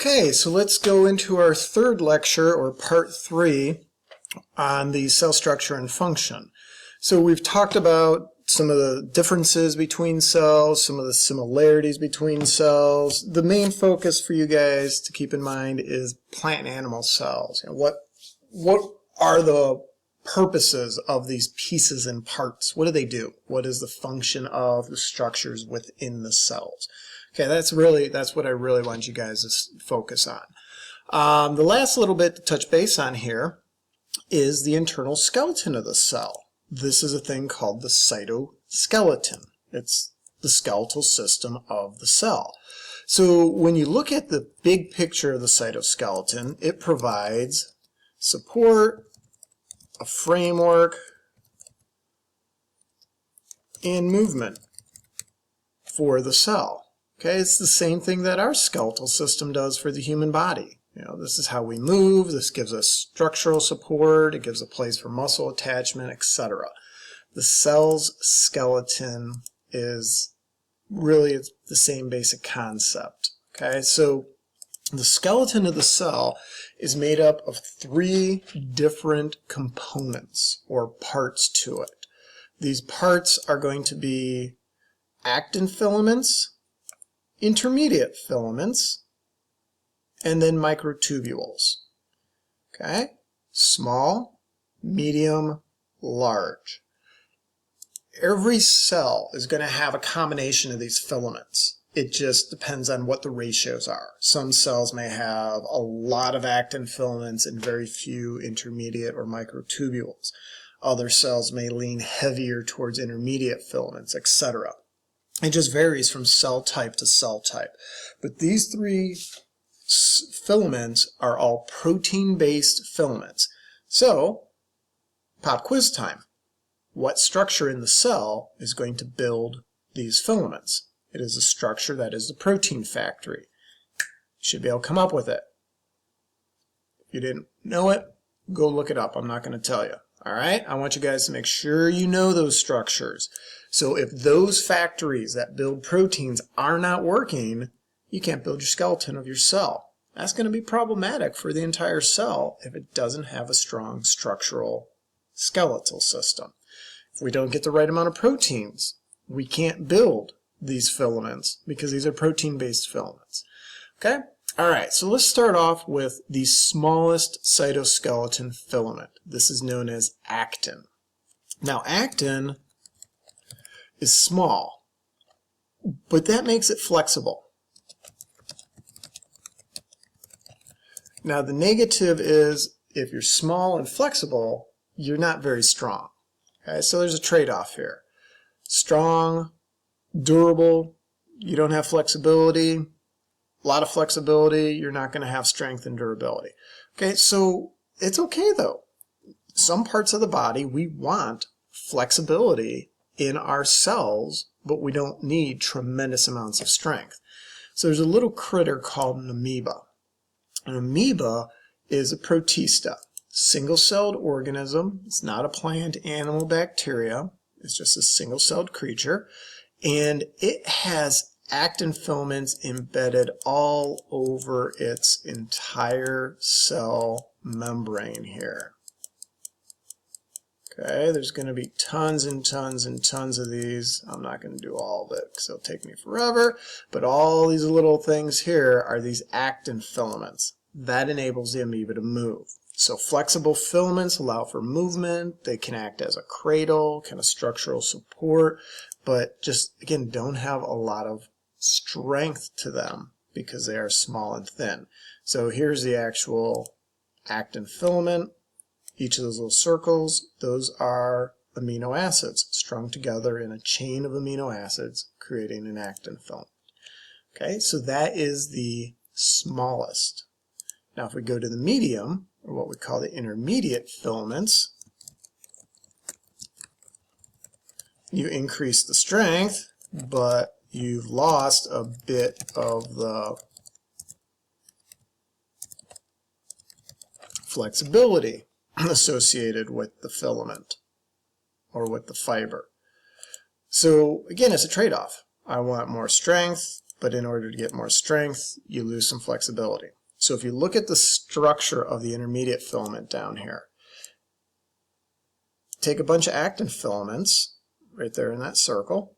Okay, so let's go into our third lecture, or part 3, on the cell structure and function. So we've talked about some of the differences between cells, some of the similarities between cells. The main focus for you guys to keep in mind is plant and animal cells. And what are the purposes of these pieces and parts? What do they do? What is the function of the structures within the cells? Okay, that's what I really want you guys to focus on. The last little bit to touch base on here is the internal skeleton of the cell. This is a thing called the cytoskeleton. It's the skeletal system of the cell. So when you look at the big picture of the cytoskeleton, it provides support, a framework, and movement for the cell. Okay, it's the same thing that our skeletal system does for the human body. You know, this is how we move, this gives us structural support, it gives a place for muscle attachment, etc. The cell's skeleton is really the same basic concept. Okay, so the skeleton of the cell is made up of 3 different components or parts to it. These parts are going to be actin filaments, intermediate filaments, and then microtubules. Okay? Small, medium, large. Every cell is going to have a combination of these filaments. It just depends on what the ratios are. Some cells may have a lot of actin filaments and very few intermediate or microtubules. Other cells may lean heavier towards intermediate filaments, etc. It just varies from cell type to cell type. But these 3 filaments are all protein-based filaments. So, pop quiz time. What structure in the cell is going to build these filaments? It is a structure that is the protein factory. You should be able to come up with it. If you didn't know it, go look it up. I'm not going to tell you. All right? I want you guys to make sure you know those structures. So if those factories that build proteins are not working, you can't build your skeleton of your cell. That's going to be problematic for the entire cell if it doesn't have a strong structural skeletal system. If we don't get the right amount of proteins, we can't build these filaments because these are protein-based filaments. Okay? All right, so let's start off with the smallest cytoskeleton filament. This is known as actin. Now, actin is small, but that makes it flexible. Now, the negative is if you're small and flexible, you're not very strong. Okay, so there's a trade-off here. Strong, durable, you don't have flexibility. A lot of flexibility, you're not going to have strength and durability. Okay, so it's okay though. Some parts of the body, we want flexibility in our cells, but we don't need tremendous amounts of strength. So there's a little critter called an amoeba. An amoeba is a protista, single-celled organism. It's not a plant, animal, bacteria. It's just a single-celled creature. And it has actin filaments embedded all over its entire cell membrane here. Okay, there's going to be tons and tons and tons of these. I'm not going to do all of it because it'll take me forever, but all these little things here are these actin filaments. That enables the amoeba to move. So flexible filaments allow for movement. They can act as a cradle, kind of structural support, but just, again, don't have a lot of strength to them because they are small and thin. So here's the actual actin filament. Each of those little circles, those are amino acids strung together in a chain of amino acids, creating an actin filament. Okay, so that is the smallest. Now if we go to the medium, or what we call the intermediate filaments, you increase the strength, but you've lost a bit of the flexibility associated with the filament or with the fiber. So again, it's a trade-off. I want more strength, but in order to get more strength, you lose some flexibility. So if you look at the structure of the intermediate filament down here, take a bunch of actin filaments right there in that circle,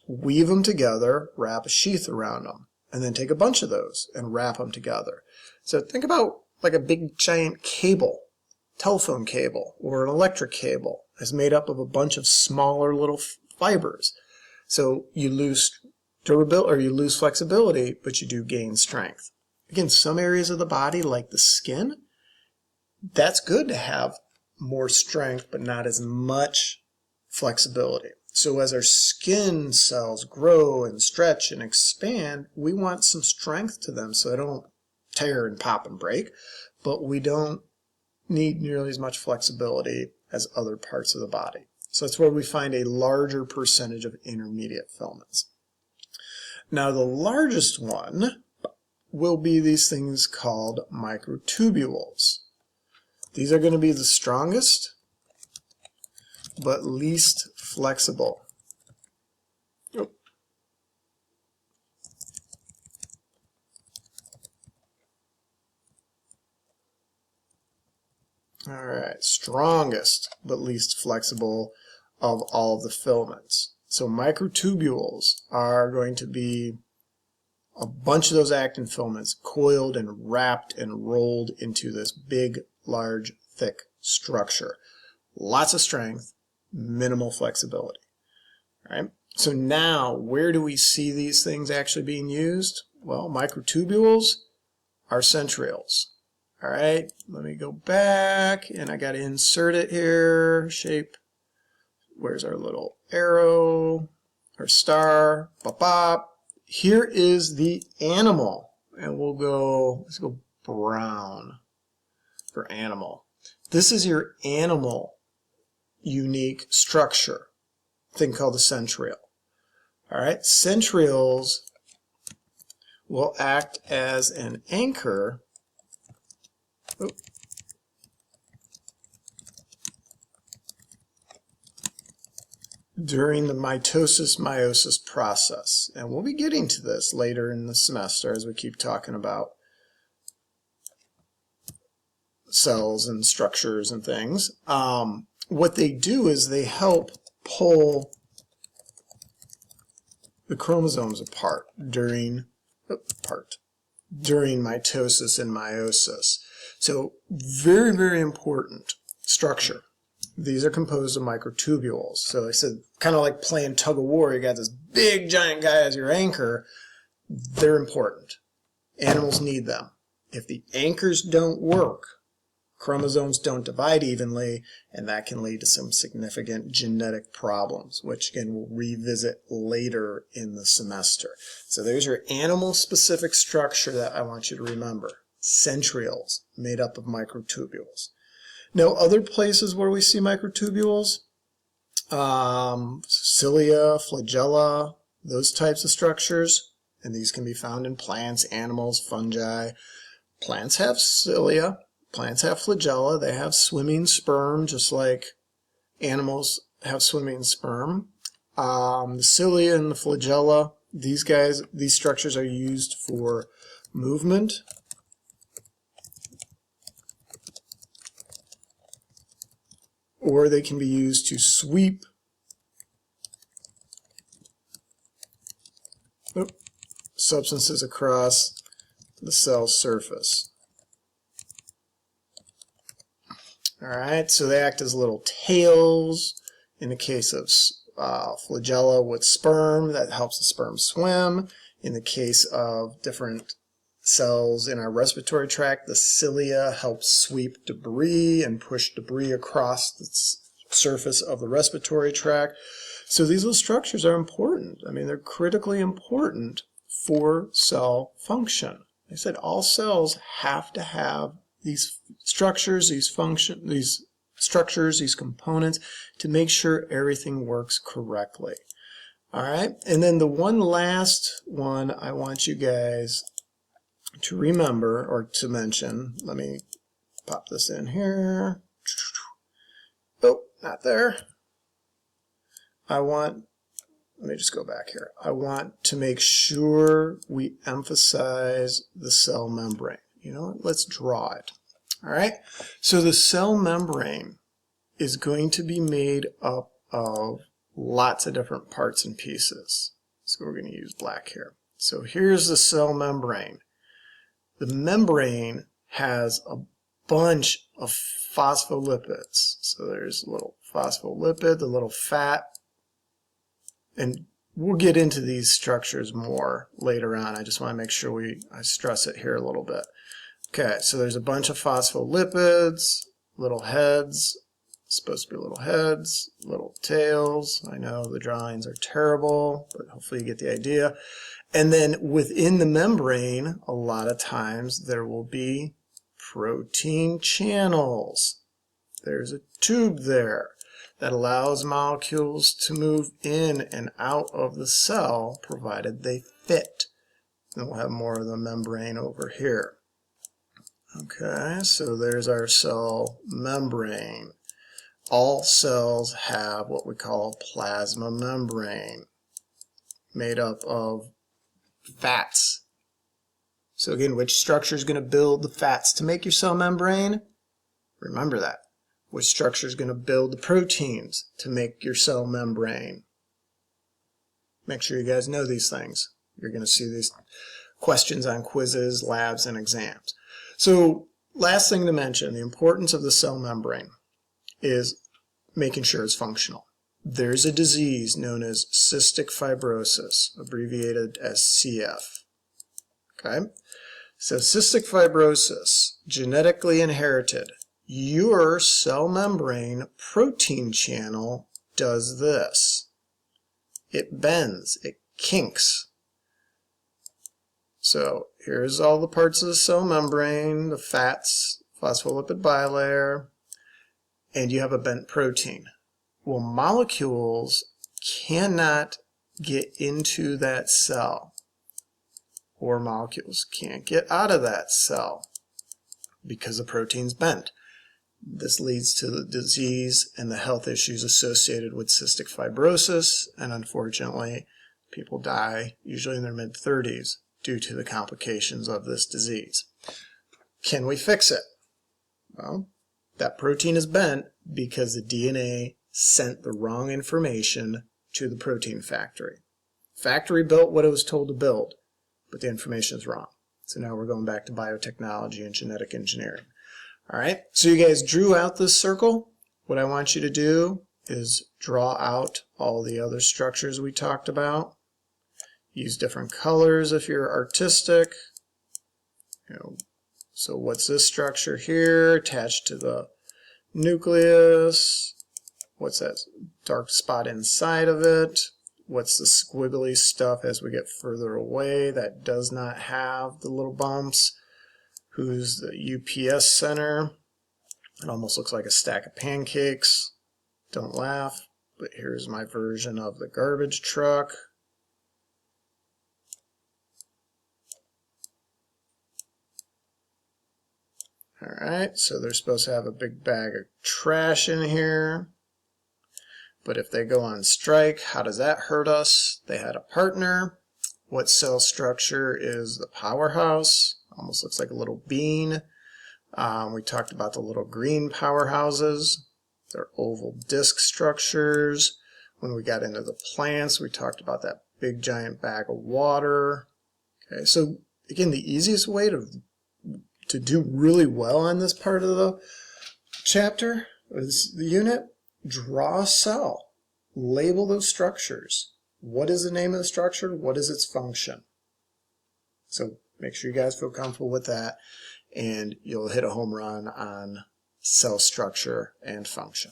weave them together, wrap a sheath around them, and then take a bunch of those and wrap them together. So think about like a big giant cable, telephone cable, or an electric cable is made up of a bunch of smaller little fibers. So you lose durability, or you lose flexibility, but you do gain strength. Again, some areas of the body, like the skin, that's good to have more strength, but not as much flexibility. So as our skin cells grow and stretch and expand, we want some strength to them so they don't tear and pop and break, but we don't need nearly as much flexibility as other parts of the body. So that's where we find a larger percentage of intermediate filaments. Now the largest one will be these things called microtubules. These are going to be the strongest but least flexible. All right, strongest but least flexible of all of the filaments. So microtubules are going to be a bunch of those actin filaments coiled and wrapped and rolled into this big, large, thick structure. Lots of strength, minimal flexibility. All right? So now, where do we see these things actually being used? Well, microtubules are centrioles. All right, let me go back, and I got to insert it here. Shape. Where's our little arrow? Our star. Bop, bop. Here is the animal, and let's go brown for animal. This is your animal unique structure, thing called the centriole. All right, centrioles will act as an anchor during the mitosis-meiosis process. And we'll be getting to this later in the semester as we keep talking about cells and structures and things. What they do is they help pull the chromosomes apart during mitosis and meiosis. So very, very important structure. These are composed of microtubules. So like I said, kind of like playing tug of war. You got this big giant guy as your anchor. They're important. Animals need them. If the anchors don't work, chromosomes don't divide evenly, and that can lead to some significant genetic problems, which again we'll revisit later in the semester. So there's your animal-specific structure that I want you to remember. Centrioles, made up of microtubules. Now, other places where we see microtubules, cilia, flagella, those types of structures, and these can be found in plants, animals, fungi. Plants have cilia, plants have flagella, they have swimming sperm, just like animals have swimming sperm. The cilia and the flagella, these structures are used for movement, or they can be used to sweep substances across the cell surface. All right, so they act as little tails. In the case of flagella with sperm, that helps the sperm swim. In the case of different cells in our respiratory tract, the cilia helps sweep debris and push debris across the surface of the respiratory tract. So these little structures are important. I mean, they're critically important for cell function. Like I said, all cells have to have these structures, these structures, these components to make sure everything works correctly. All right, and then the one last one I want you guys to remember or to mention, let me pop this in here. Oh, not there. I want let me just go back here. I want to make sure we emphasize the cell membrane. You know what? Let's draw it. All right. So the cell membrane is going to be made up of lots of different parts and pieces. So we're going to use black here. So here's the cell membrane. The membrane has a bunch of phospholipids. So there's a little phospholipid, the little fat, and we'll get into these structures more later on. I just want to make sure I stress it here a little bit. Okay, so there's a bunch of phospholipids, little heads, supposed to be little heads, little tails. I know the drawings are terrible, but hopefully you get the idea. And then within the membrane, a lot of times there will be protein channels. There's a tube there that allows molecules to move in and out of the cell, provided they fit. And we'll have more of the membrane over here. Okay, so there's our cell membrane. All cells have what we call a plasma membrane, made up of fats. So again, which structure is going to build the fats to make your cell membrane? Remember that. Which structure is going to build the proteins to make your cell membrane? Make sure you guys know these things. You're going to see these questions on quizzes, labs, and exams. So last thing to mention, the importance of the cell membrane is making sure it's functional. There's a disease known as cystic fibrosis, abbreviated as CF. Okay? So cystic fibrosis, genetically inherited. Your cell membrane protein channel does this. It bends, it kinks. So here's all the parts of the cell membrane, the fats, phospholipid bilayer, and you have a bent protein. Well, molecules cannot get into that cell, or molecules can't get out of that cell because the protein's bent. This leads to the disease and the health issues associated with cystic fibrosis, and unfortunately, people die usually in their mid-30s due to the complications of this disease. Can we fix it? Well, that protein is bent because the DNA sent the wrong information to the protein factory. Factory built what it was told to build, but the information is wrong. So now we're going back to biotechnology and genetic engineering. All right, so you guys drew out this circle. What I want you to do is draw out all the other structures we talked about. Use different colors if you're artistic. So what's this structure here attached to the nucleus? What's that dark spot inside of it? What's the squiggly stuff as we get further away that does not have the little bumps? Who's the UPS center? It almost looks like a stack of pancakes. Don't laugh, but here's my version of the garbage truck. Alright, so they're supposed to have a big bag of trash in here. But if they go on strike, how does that hurt us? They had a partner. What cell structure is the powerhouse? Almost looks like a little bean. We talked about the little green powerhouses. They're oval disc structures. When we got into the plants, we talked about that big giant bag of water. Okay, so again, the easiest way to do really well on this part of the chapter is the unit. Draw a cell. Label those structures. What is the name of the structure? What is its function? So make sure you guys feel comfortable with that, and you'll hit a home run on cell structure and function.